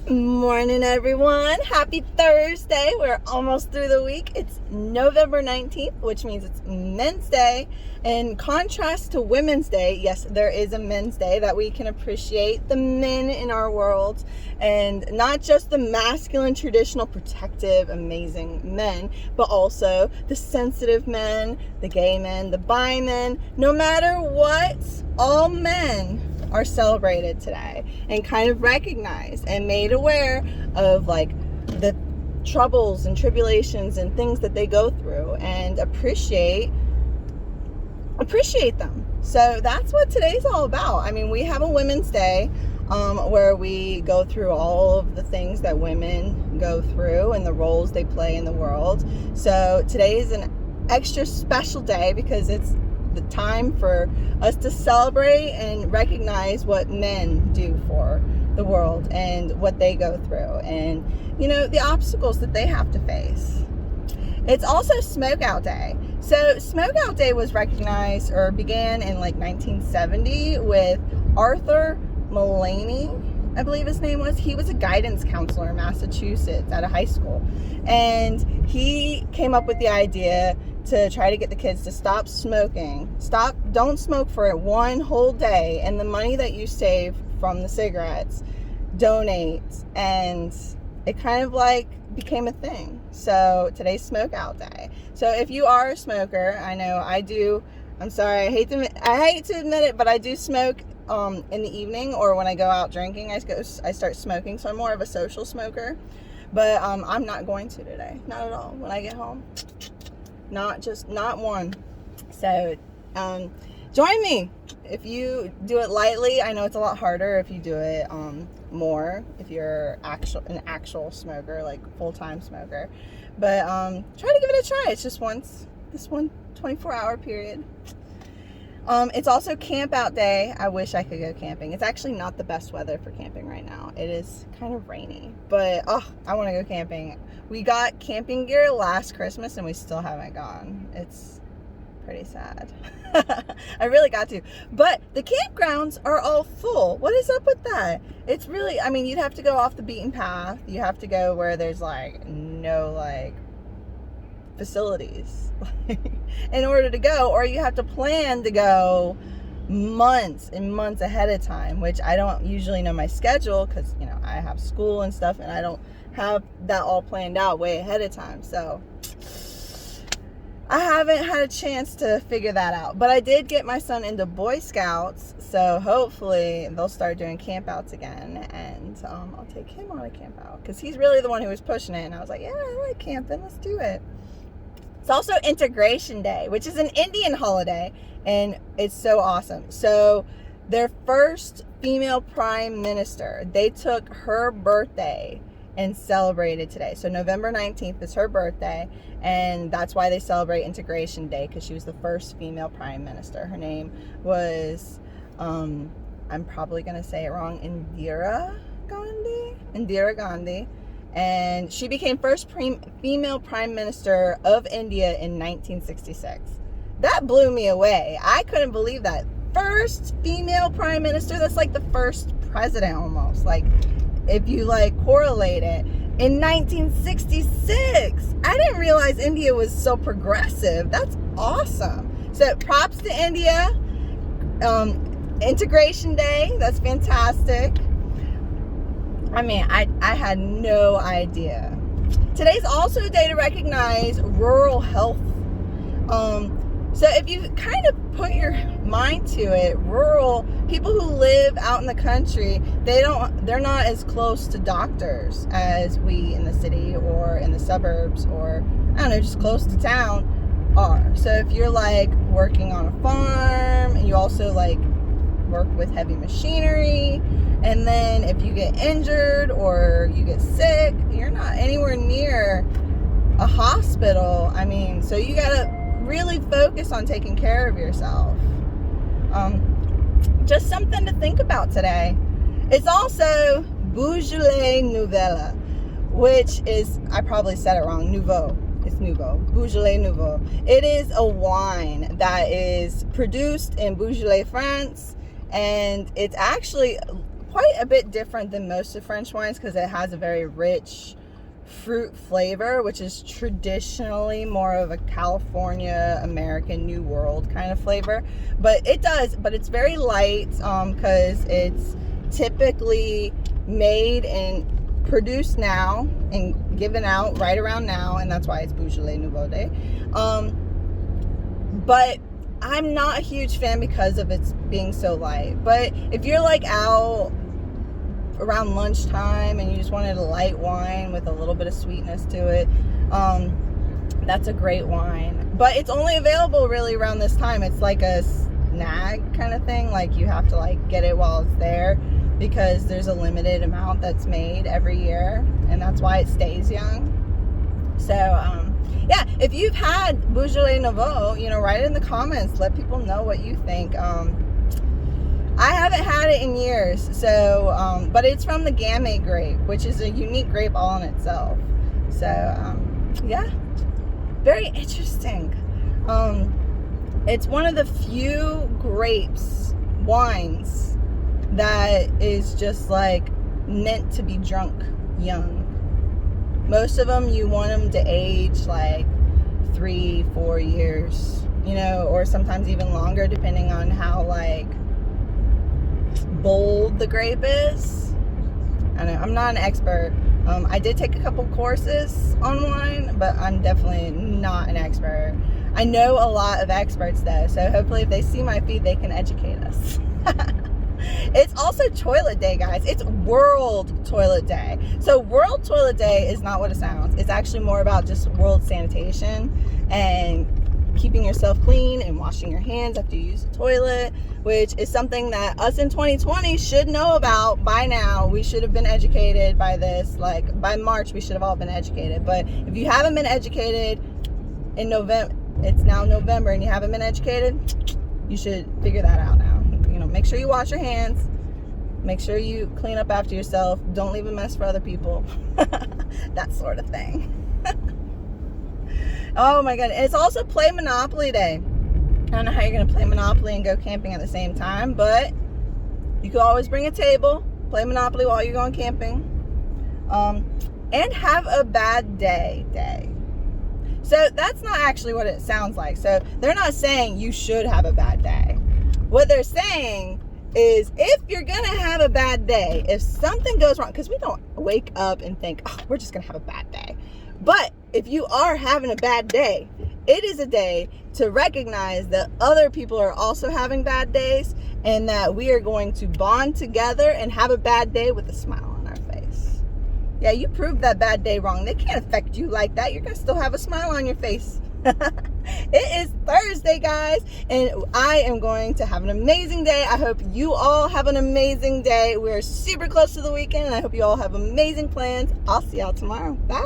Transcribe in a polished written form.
Morning, everyone. Happy Thursday. We're almost through the week. It's November 19th, which means it's Men's Day. In contrast to Women's Day, yes, there is a Men's Day that we can appreciate the men in our world, and not just the masculine, traditional, protective, amazing men, but also the sensitive men, the gay men, the bi men. No matter what, all men are celebrated today and kind of recognized and made aware of like the troubles and tribulations and things that they go through, and appreciate them. So that's what today's all about. I mean, we have a Women's Day where we go through all of the things that women go through and the roles they play in the world. So today is an extra special day because it's the time for us to celebrate and recognize what men do for the world and what they go through, and the obstacles that they have to face. It's also Smoke Out Day. So Smoke Out Day was recognized or began in like 1970 with Arthur Mullaney, I believe his name was. He was a guidance counselor in Massachusetts at a high school, and he came up with the idea to try to get the kids to stop smoking. Don't smoke for one whole day, and the money that you save from the cigarettes, donate. And it kind of like became a thing. So today's Smoke Out Day. So if you are a smoker, I know I do. I'm sorry, I hate to admit it, but I do smoke in the evening, or when I go out drinking, I start smoking. So I'm more of a social smoker. But I'm not going to today. Not at all. When I get home, not one. So join me if you do it lightly. I know it's a lot harder if you do it more, if you're an actual smoker, like full-time smoker. But try to give it a try. It's just this one 24-hour period. It's also Camp Out Day. I wish I could go camping. It's actually not the best weather for camping right now. It is kind of rainy, but I want to go camping. We got camping gear last Christmas and we still haven't gone. It's pretty sad. I really got to. But the campgrounds are all full. What is up with that? It's really, you'd have to go off the beaten path. You have to go where there's no facilities in order to go, or you have to plan to go months and months ahead of time, which I don't usually know my schedule because I have school and stuff, and I don't have that all planned out way ahead of time. So I haven't had a chance to figure that out. But I did get my son into Boy Scouts, so hopefully they'll start doing campouts again, and I'll take him on a camp out because he's really the one who was pushing it, and I was like, yeah, I like camping, let's do it. It's also Integration Day, which is an Indian holiday, and it's so awesome. So their first female prime minister, they took her birthday and celebrated today. So November 19th is her birthday, and that's why they celebrate Integration Day, because she was the first female prime minister. Her name was, I'm probably going to say it wrong, Indira Gandhi. And she became first female prime minister of India in 1966. That blew me away. I couldn't believe that. First female prime minister, that's like the first president almost. Like, if you correlate it, in 1966. I didn't realize India was so progressive. That's awesome. So props to India. Integration Day, that's fantastic. I had no idea. Today's also a day to recognize rural health. So if you kind of put your mind to it, rural people who live out in the country, they're not as close to doctors as we in the city or in the suburbs, or just close to town are. So if you're working on a farm and you also work with heavy machinery, and then if you get injured or you get sick, you're not anywhere near a hospital. So you gotta really focus on taking care of yourself. Just something to think about today. It's also Beaujolais Nouveau, which is, I probably said it wrong, Nouveau. It's Nouveau, Beaujolais Nouveau. It is a wine that is produced in Beaujolais, France, and it's actually quite a bit different than most of French wines because it has a very rich fruit flavor, which is traditionally more of a California, American, New World kind of flavor. But it's very light because it's typically made and produced now and given out right around now, and that's why it's Beaujolais Nouveau Day. But I'm not a huge fan because of its being so light. But if you're like out around lunchtime and you just wanted a light wine with a little bit of sweetness to it, that's a great wine. But it's only available really around this time. It's like a snag kind of thing. Like you have to like get it while it's there because there's a limited amount that's made every year, and that's why it stays young. So yeah, if you've had Beaujolais Nouveau, write it in the comments. Let people know what you think. I haven't had it in years, so but it's from the Gamay grape, which is a unique grape all in itself. So yeah, very interesting. It's one of the few wines that is just like meant to be drunk young. Most of them you want them to age like 3-4 years, or sometimes even longer, depending on how like bold the grape is. I know I'm not an expert. I did take a couple courses on wine, but I'm definitely not an expert. I know a lot of experts though, so hopefully if they see my feed, they can educate us. It's also Toilet Day, guys. It's World Toilet Day. So World Toilet Day is not what it sounds. It's actually more about just world sanitation and keeping yourself clean and washing your hands after you use the toilet, which is something that us in 2020 should know about by now. We should have been educated by this. Like by March, we should have all been educated. But if you haven't been educated in November, it's now November, and you haven't been educated, you should figure that out now. Make sure you wash your hands. Make sure you clean up after yourself. Don't leave a mess for other people. That sort of thing. Oh my god. It's also Play Monopoly Day. I don't know how you're going to play Monopoly and go camping at the same time, but you can always bring a table, play Monopoly while you're going camping, and have a bad day. So that's not actually what it sounds like. So they're not saying you should have a bad day. What they're saying is if you're going to have a bad day, if something goes wrong, because we don't wake up and think, oh, we're just going to have a bad day. But if you are having a bad day, it is a day to recognize that other people are also having bad days, and that we are going to bond together and have a bad day with a smile on our face. Yeah, you proved that bad day wrong. They can't affect you like that. You're going to still have a smile on your face. It is Thursday, guys, and I am going to have an amazing day. I hope you all have an amazing day. We're super close to the weekend, and I hope you all have amazing plans. I'll see y'all tomorrow. Bye.